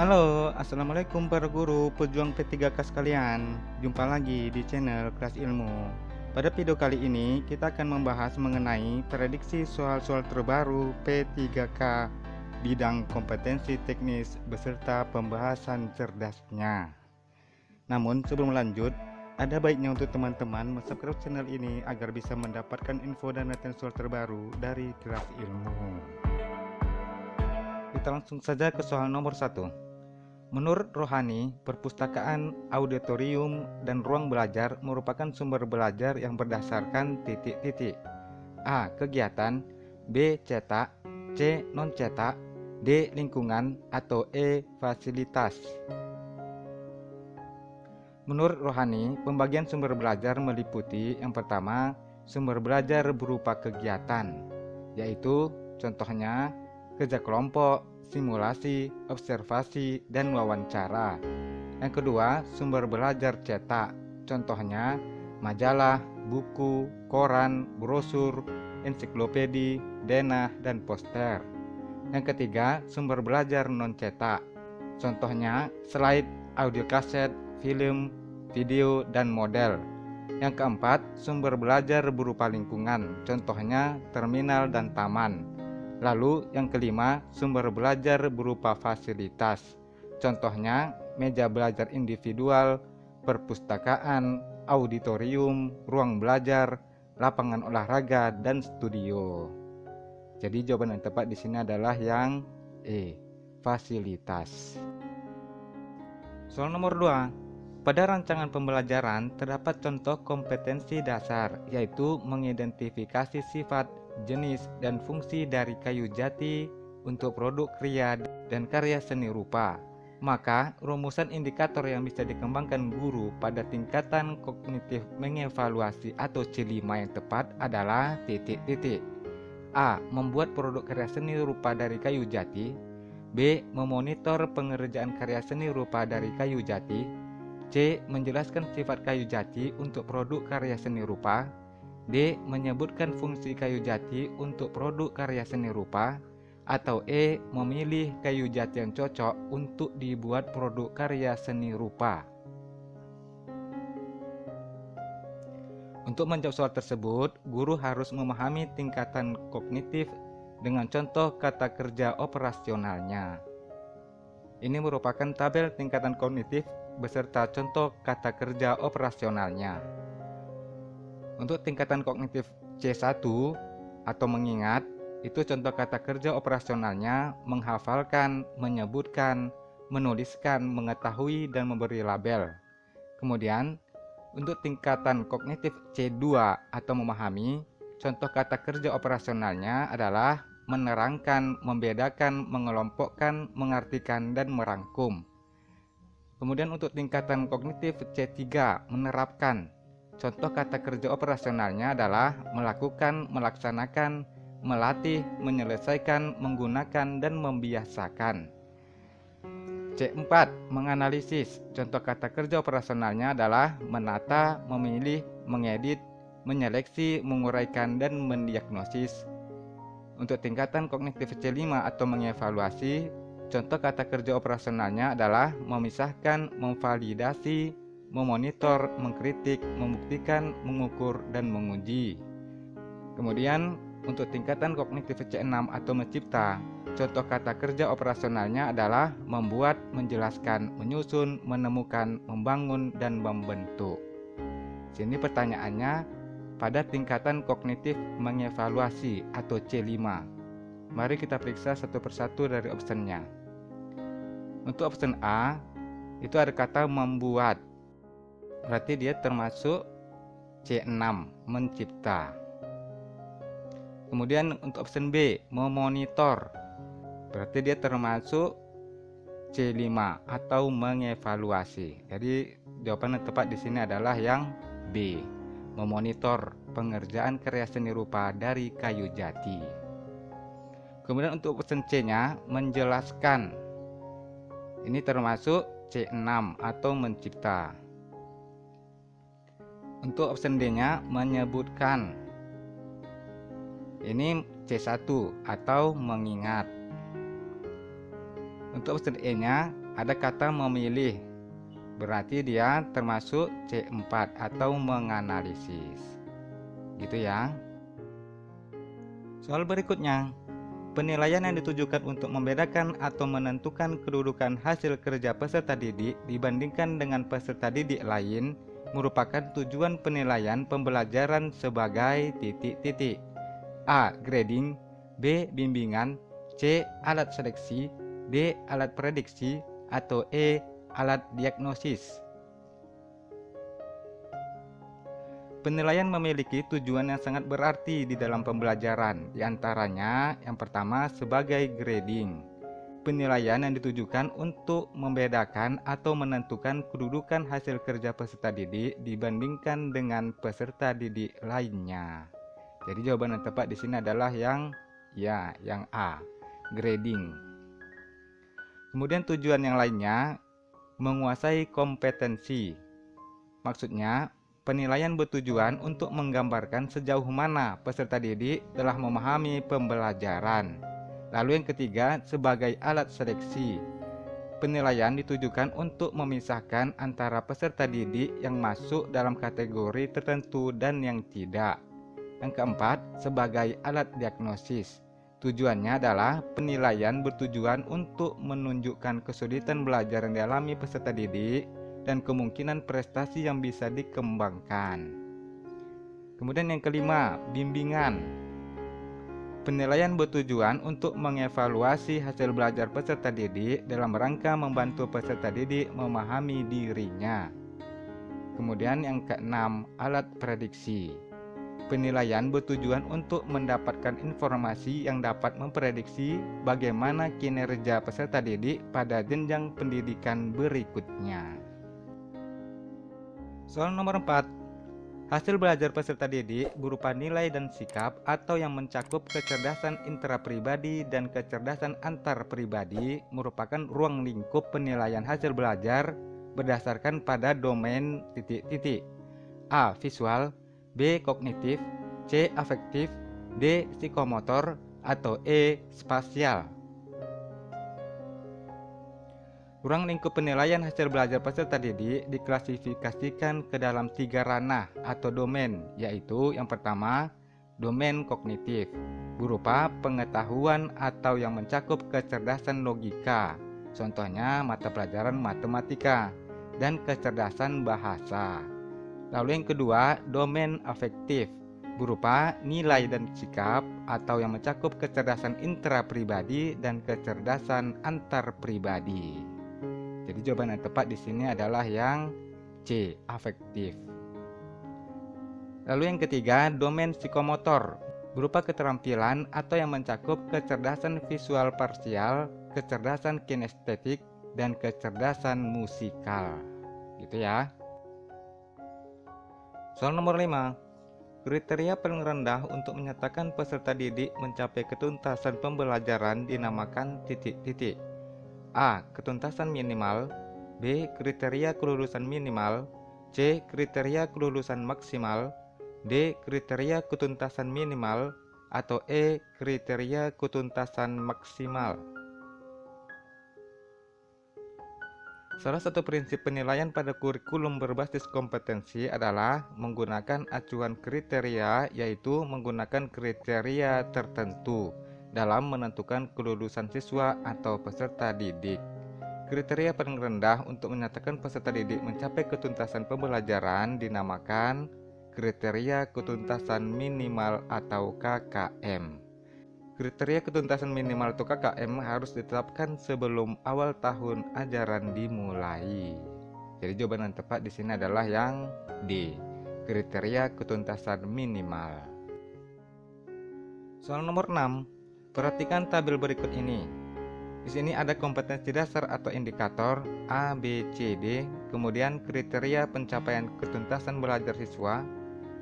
Halo, assalamualaikum para guru pejuang P3K sekalian. Jumpa lagi di channel Kelas Ilmu. Pada video kali ini kita akan membahas mengenai prediksi soal-soal terbaru P3K bidang kompetensi teknis beserta pembahasan cerdasnya. Namun sebelum lanjut, ada baiknya untuk teman-teman subscribe channel ini agar bisa mendapatkan info dan latihan soal terbaru dari Kelas Ilmu. Kita langsung saja ke soal nomor 1. Menurut Rohani, perpustakaan, auditorium, dan ruang belajar merupakan sumber belajar yang berdasarkan titik-titik. A. Kegiatan, B. Cetak, C. Non-cetak, D. Lingkungan, atau E. Fasilitas. Menurut Rohani, pembagian sumber belajar meliputi yang pertama, sumber belajar berupa kegiatan, yaitu contohnya kerja kelompok, simulasi, observasi, dan wawancara. Yang kedua, sumber belajar cetak, contohnya majalah, buku, koran, brosur, ensiklopedi, denah, dan poster. Yang ketiga, sumber belajar non-cetak, contohnya slide, audio kaset, film, video, dan model. Yang keempat, sumber belajar berupa lingkungan, contohnya terminal dan taman. Lalu yang kelima, sumber belajar berupa fasilitas, contohnya meja belajar individual, perpustakaan, auditorium, ruang belajar, lapangan olahraga, dan studio. Jadi jawaban yang tepat di sini adalah yang E, fasilitas. Soal nomor 2. Pada rancangan pembelajaran terdapat contoh kompetensi dasar, yaitu mengidentifikasi sifat, jenis, dan fungsi dari kayu jati untuk produk kriya dan karya seni rupa. Maka, rumusan indikator yang bisa dikembangkan guru pada tingkatan kognitif mengevaluasi atau C5 yang tepat adalah titik-titik. A. Membuat produk karya seni rupa dari kayu jati. B. Memonitor pengerjaan karya seni rupa dari kayu jati. C. Menjelaskan sifat kayu jati untuk produk karya seni rupa. D. Menyebutkan fungsi kayu jati untuk produk karya seni rupa. Atau E. Memilih kayu jati yang cocok untuk dibuat produk karya seni rupa. Untuk menjawab soal tersebut, guru harus memahami tingkatan kognitif dengan contoh kata kerja operasionalnya. Ini merupakan tabel tingkatan kognitif beserta contoh kata kerja operasionalnya. Untuk tingkatan kognitif C1 atau mengingat, itu contoh kata kerja operasionalnya menghafalkan, menyebutkan, menuliskan, mengetahui, dan memberi label. Kemudian, untuk tingkatan kognitif C2 atau memahami, contoh kata kerja operasionalnya adalah menerangkan, membedakan, mengelompokkan, mengartikan, dan merangkum. Kemudian untuk tingkatan kognitif C3, menerapkan. Contoh kata kerja operasionalnya adalah melakukan, melaksanakan, melatih, menyelesaikan, menggunakan, dan membiasakan. C4, menganalisis. Contoh kata kerja operasionalnya adalah menata, memilih, mengedit, menyeleksi, menguraikan, dan mendiagnosis. Untuk tingkatan kognitif C5 atau mengevaluasi, contoh kata kerja operasionalnya adalah memisahkan, memvalidasi, memonitor, mengkritik, membuktikan, mengukur, dan menguji. Kemudian untuk tingkatan kognitif C6 atau mencipta, contoh kata kerja operasionalnya adalah membuat, menjelaskan, menyusun, menemukan, membangun, dan membentuk. Sini pertanyaannya, pada tingkatan kognitif mengevaluasi atau C5. Mari kita periksa satu persatu dari optionnya. Untuk option A, itu ada kata membuat. Berarti dia termasuk C6, mencipta. Kemudian untuk option B, memonitor. Berarti dia termasuk C5 atau mengevaluasi. Jadi jawaban yang tepat di sini adalah yang B, memonitor pengerjaan karya seni rupa dari kayu jati. Kemudian untuk option C-nya, menjelaskan. Ini termasuk C6 atau mencipta. Untuk option D-nya, menyebutkan. Ini C1 atau mengingat. Untuk opsi E-nya ada kata memilih, berarti dia termasuk C4 atau menganalisis. Gitu ya. Soal berikutnya, penilaian yang ditujukan untuk membedakan atau menentukan kedudukan hasil kerja peserta didik dibandingkan dengan peserta didik lain merupakan tujuan penilaian pembelajaran sebagai titik-titik. A. Grading, B. Bimbingan, C. Alat seleksi, D. Alat prediksi, atau E. Alat diagnosis. Penilaian memiliki tujuan yang sangat berarti di dalam pembelajaran. Di antaranya, yang pertama sebagai grading. Penilaian yang ditujukan untuk membedakan atau menentukan kedudukan hasil kerja peserta didik dibandingkan dengan peserta didik lainnya. Jadi jawaban yang tepat di sini adalah yang A, grading. Kemudian tujuan yang lainnya menguasai kompetensi. Maksudnya, penilaian bertujuan untuk menggambarkan sejauh mana peserta didik telah memahami pembelajaran. Lalu yang ketiga, sebagai alat seleksi. Penilaian ditujukan untuk memisahkan antara peserta didik yang masuk dalam kategori tertentu dan yang tidak. Yang keempat, sebagai alat diagnosis. Tujuannya adalah penilaian bertujuan untuk menunjukkan kesulitan belajar yang dialami peserta didik dan kemungkinan prestasi yang bisa dikembangkan. Kemudian yang kelima, bimbingan. Penilaian bertujuan untuk mengevaluasi hasil belajar peserta didik dalam rangka membantu peserta didik memahami dirinya. Kemudian yang keenam, alat prediksi. Penilaian bertujuan untuk mendapatkan informasi yang dapat memprediksi bagaimana kinerja peserta didik pada jenjang pendidikan berikutnya. Soal nomor 4. Hasil belajar peserta didik berupa nilai dan sikap atau yang mencakup kecerdasan intrapribadi dan kecerdasan antarpribadi merupakan ruang lingkup penilaian hasil belajar berdasarkan pada domain titik-titik. A. Visual, B. Kognitif, C. Afektif, D. Psikomotor, atau E. Spasial. Ruang lingkup penilaian hasil belajar peserta didik diklasifikasikan ke dalam 3 ranah atau domain, yaitu yang pertama, domain kognitif, berupa pengetahuan atau yang mencakup kecerdasan logika, contohnya mata pelajaran matematika, dan kecerdasan bahasa. Lalu yang kedua, domain afektif, berupa nilai dan sikap atau yang mencakup kecerdasan intrapribadi dan kecerdasan antarpribadi. Jadi jawaban yang tepat di sini adalah yang C, afektif. Lalu yang ketiga, domain psikomotor, berupa keterampilan atau yang mencakup kecerdasan visual parsial, kecerdasan kinestetik, dan kecerdasan musikal. Gitu ya. Soal nomor 5. Kriteria paling rendah untuk menyatakan peserta didik mencapai ketuntasan pembelajaran dinamakan titik-titik. A. Ketuntasan minimal, B. Kriteria kelulusan minimal, C. Kriteria kelulusan maksimal, D. Kriteria ketuntasan minimal, atau E. Kriteria ketuntasan maksimal. Salah satu prinsip penilaian pada kurikulum berbasis kompetensi adalah menggunakan acuan kriteria, yaitu menggunakan kriteria tertentu dalam menentukan kelulusan siswa atau peserta didik. Kriteria paling rendah untuk menyatakan peserta didik mencapai ketuntasan pembelajaran dinamakan kriteria ketuntasan minimal atau KKM. Kriteria ketuntasan minimal atau KKM harus ditetapkan sebelum awal tahun ajaran dimulai. Jadi jawaban yang tepat di sini adalah yang D, kriteria ketuntasan minimal. Soal nomor 6. Perhatikan tabel berikut ini. Di sini ada kompetensi dasar atau indikator A, B, C, D, kemudian kriteria pencapaian ketuntasan belajar siswa.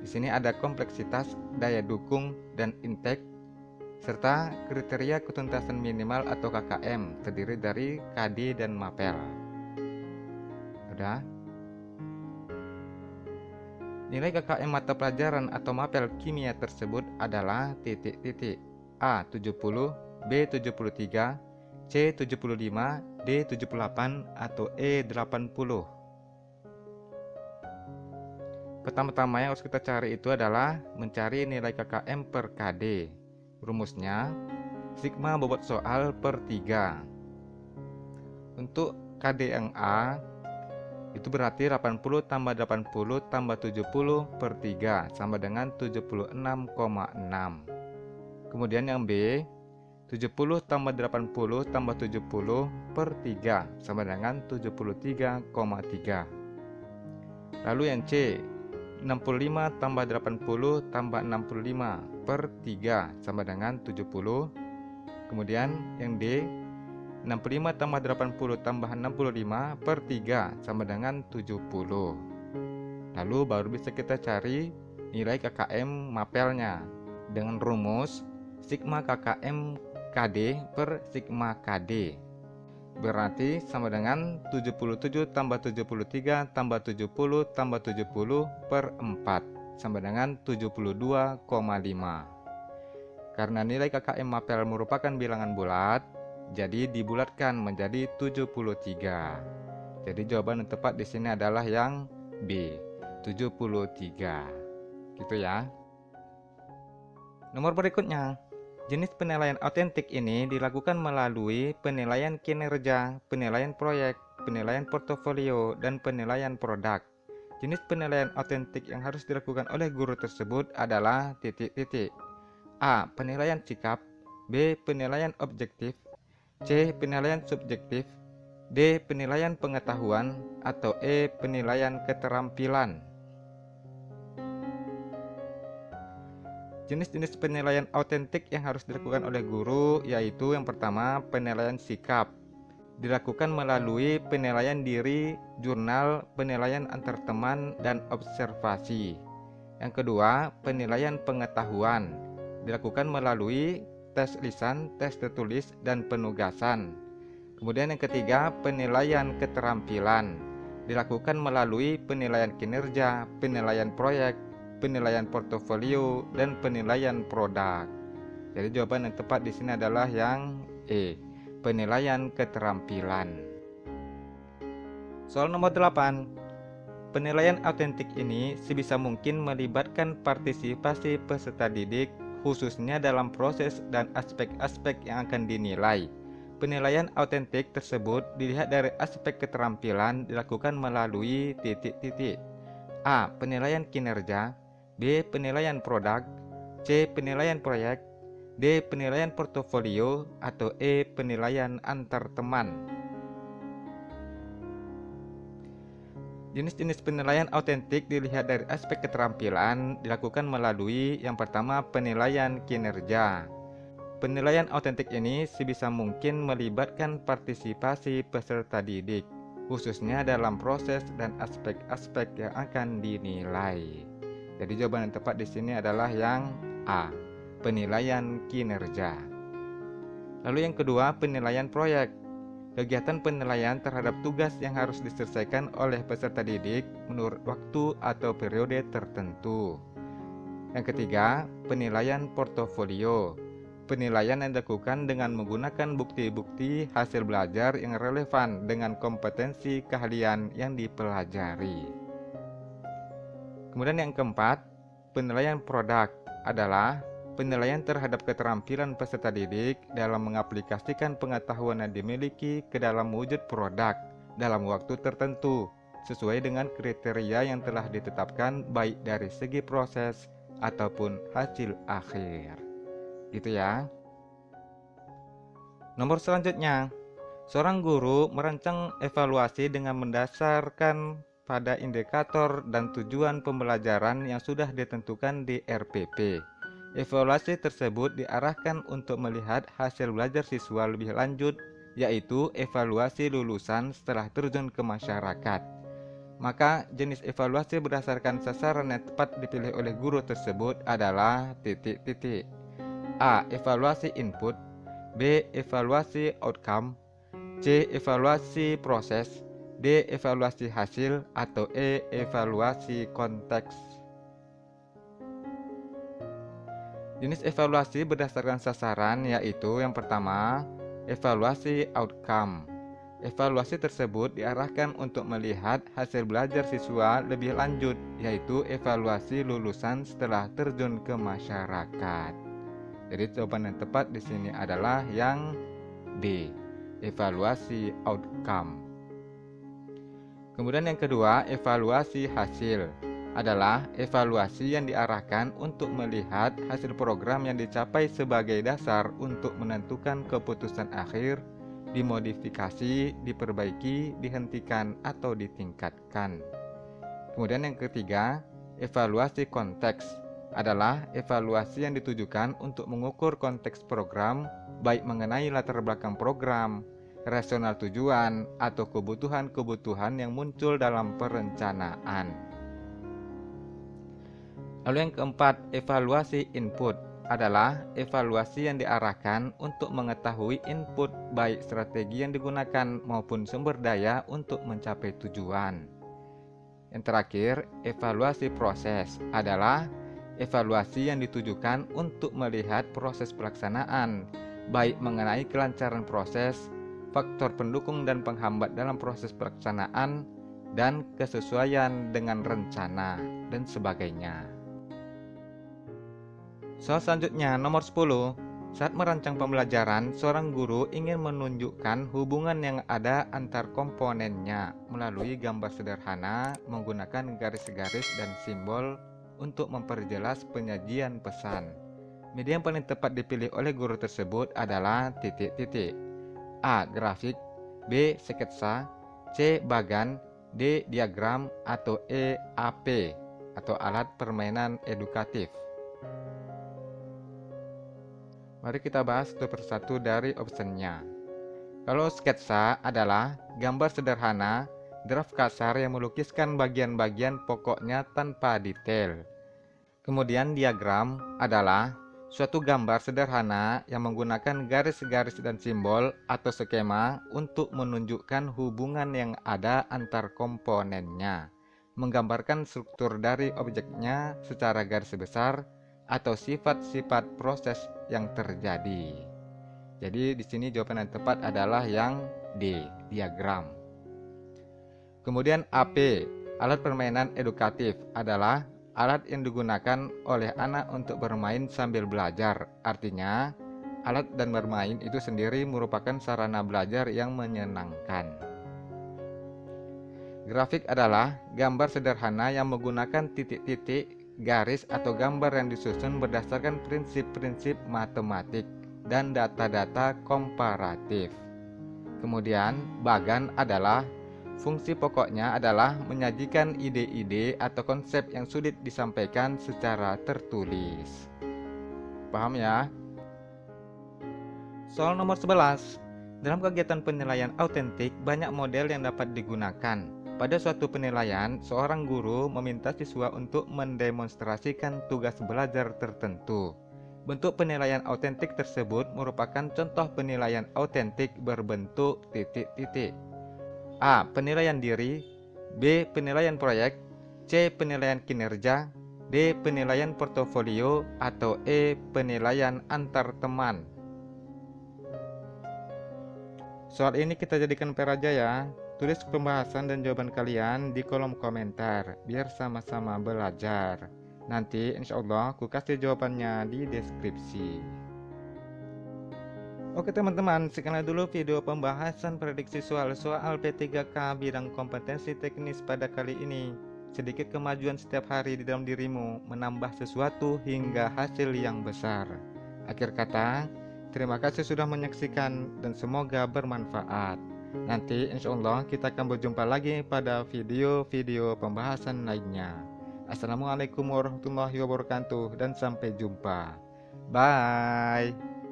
Di sini ada kompleksitas, daya dukung, dan intake, serta kriteria ketuntasan minimal atau KKM terdiri dari KD dan MAPEL. Udah? Nilai KKM mata pelajaran atau MAPEL kimia tersebut adalah titik-titik. A 70, B 73, C C 75, D 78, atau E 80. Pertama-tama yang harus kita cari itu adalah mencari nilai KKM per KD. Rumusnya sigma bobot soal per 3. Untuk KD yang A itu berarti 80 tambah 80 tambah 70 per 3 sama dengan 76,6. Kemudian yang B 70 tambah 80 tambah 70 per 3 sama dengan 73,3. Lalu yang C 65 tambah 80 tambah 65 per 3 sama dengan 70. Kemudian yang D 65 tambah 80 tambah 65 per 3 sama dengan 70. Lalu baru bisa kita cari nilai KKM mapelnya dengan rumus sigma KKM KD per sigma KD. Berarti sama dengan 77 tambah 73 tambah 70 tambah 70 per 4 sama dengan 72,5. Karena nilai KKM mapel merupakan bilangan bulat, jadi dibulatkan menjadi 73. Jadi jawaban yang tepat di sini adalah yang B, 73. Gitu ya. Nomor berikutnya, jenis penilaian autentik ini dilakukan melalui penilaian kinerja, penilaian proyek, penilaian portofolio, dan penilaian produk. Jenis penilaian autentik yang harus dilakukan oleh guru tersebut adalah titik-titik. A. Penilaian sikap. B. Penilaian objektif. C. Penilaian subjektif. D. Penilaian pengetahuan. Atau E. Penilaian keterampilan. Jenis-jenis penilaian autentik yang harus dilakukan oleh guru yaitu yang pertama penilaian sikap. Dilakukan melalui penilaian diri, jurnal, penilaian antar teman, dan observasi. Yang kedua, penilaian pengetahuan. Dilakukan melalui tes lisan, tes tertulis, dan penugasan. Kemudian yang ketiga, penilaian keterampilan. Dilakukan melalui penilaian kinerja, penilaian proyek, penilaian portofolio, dan penilaian produk. Jadi jawaban yang tepat di sini adalah yang E, penilaian keterampilan. Soal nomor 8. Penilaian autentik ini sebisa mungkin melibatkan partisipasi peserta didik, khususnya dalam proses dan aspek-aspek yang akan dinilai. Penilaian autentik tersebut dilihat dari aspek keterampilan dilakukan melalui titik-titik. A. Penilaian kinerja. B. Penilaian produk. C. Penilaian proyek. D. Penilaian portofolio. Atau E. Penilaian antar teman. Jenis-jenis penilaian autentik dilihat dari aspek keterampilan dilakukan melalui yang pertama penilaian kinerja. Penilaian autentik ini sebisa mungkin melibatkan partisipasi peserta didik, khususnya dalam proses dan aspek-aspek yang akan dinilai. Jadi jawaban yang tepat di sini adalah yang A, penilaian kinerja. Lalu yang kedua, penilaian proyek. Kegiatan penilaian terhadap tugas yang harus diselesaikan oleh peserta didik menurut waktu atau periode tertentu. Yang ketiga, penilaian portofolio. Penilaian yang dilakukan dengan menggunakan bukti-bukti hasil belajar yang relevan dengan kompetensi keahlian yang dipelajari. Kemudian yang keempat, penilaian produk adalah penilaian terhadap keterampilan peserta didik dalam mengaplikasikan pengetahuan yang dimiliki ke dalam wujud produk dalam waktu tertentu sesuai dengan kriteria yang telah ditetapkan baik dari segi proses ataupun hasil akhir. Gitu ya. Nomor selanjutnya, seorang guru merancang evaluasi dengan mendasarkan pada indikator dan tujuan pembelajaran yang sudah ditentukan di RPP. Evaluasi tersebut diarahkan untuk melihat hasil belajar siswa lebih lanjut, yaitu evaluasi lulusan setelah terjun ke masyarakat. Maka jenis evaluasi berdasarkan sasaran yang tepat dipilih oleh guru tersebut adalah titik-titik. A. Evaluasi input. B. Evaluasi outcome. C. Evaluasi proses. D. Evaluasi hasil. Atau E. Evaluasi konteks. Jenis evaluasi berdasarkan sasaran yaitu yang pertama, evaluasi outcome. Evaluasi tersebut diarahkan untuk melihat hasil belajar siswa lebih lanjut, yaitu evaluasi lulusan setelah terjun ke masyarakat. Jadi jawaban yang tepat di sini adalah yang B, evaluasi outcome. Kemudian yang kedua, evaluasi hasil adalah evaluasi yang diarahkan untuk melihat hasil program yang dicapai sebagai dasar untuk menentukan keputusan akhir, dimodifikasi, diperbaiki, dihentikan, atau ditingkatkan. Kemudian yang ketiga, evaluasi konteks adalah evaluasi yang ditujukan untuk mengukur konteks program, baik mengenai latar belakang program, rasional tujuan, atau kebutuhan-kebutuhan yang muncul dalam perencanaan. Lalu yang keempat, evaluasi input adalah evaluasi yang diarahkan untuk mengetahui input baik strategi yang digunakan maupun sumber daya untuk mencapai tujuan. Yang terakhir, evaluasi proses adalah evaluasi yang ditujukan untuk melihat proses pelaksanaan, baik mengenai kelancaran proses, faktor pendukung dan penghambat dalam proses pelaksanaan, dan kesesuaian dengan rencana, dan sebagainya. Soal selanjutnya, nomor 10. Saat merancang pembelajaran, seorang guru ingin menunjukkan hubungan yang ada antar komponennya melalui gambar sederhana menggunakan garis-garis dan simbol untuk memperjelas penyajian pesan. Media yang paling tepat dipilih oleh guru tersebut adalah titik-titik. A. Grafik, B. Sketsa, C. Bagan, D. Diagram, atau E. AP atau alat permainan edukatif. Mari kita bahas satu persatu dari optionnya. Kalau sketsa adalah gambar sederhana, draft kasar yang melukiskan bagian-bagian pokoknya tanpa detail. Kemudian diagram adalah suatu gambar sederhana yang menggunakan garis-garis dan simbol atau skema untuk menunjukkan hubungan yang ada antar komponennya, menggambarkan struktur dari objeknya secara garis besar atau sifat-sifat proses yang terjadi. Jadi di sini jawaban yang tepat adalah yang D, diagram. Kemudian AP, alat permainan edukatif adalah alat yang digunakan oleh anak untuk bermain sambil belajar. Artinya, alat dan bermain itu sendiri merupakan sarana belajar yang menyenangkan. Grafik adalah gambar sederhana yang menggunakan titik-titik, garis atau gambar yang disusun berdasarkan prinsip-prinsip matematik dan data-data komparatif. Kemudian, bagan adalah fungsi pokoknya adalah menyajikan ide-ide atau konsep yang sulit disampaikan secara tertulis. Paham ya? Soal nomor 11. Dalam kegiatan penilaian autentik, banyak model yang dapat digunakan. Pada suatu penilaian, seorang guru meminta siswa untuk mendemonstrasikan tugas belajar tertentu. Bentuk penilaian autentik tersebut merupakan contoh penilaian autentik berbentuk titik-titik. A. Penilaian diri, B. Penilaian proyek, C. Penilaian kinerja, D. Penilaian portofolio, atau E. Penilaian antar teman. Soal ini kita jadikan PR aja ya. Tulis pembahasan dan jawaban kalian di kolom komentar, biar sama-sama belajar. Nanti insya Allah aku kasih jawabannya di deskripsi. Oke teman-teman, sekian dulu video pembahasan prediksi soal P3K bidang kompetensi teknis pada kali ini. Sedikit kemajuan setiap hari di dalam dirimu, menambah sesuatu hingga hasil yang besar. Akhir kata, terima kasih sudah menyaksikan dan semoga bermanfaat. Nanti insya Allah kita akan berjumpa lagi pada video-video pembahasan lainnya. Assalamualaikum warahmatullahi wabarakatuh dan sampai jumpa. Bye.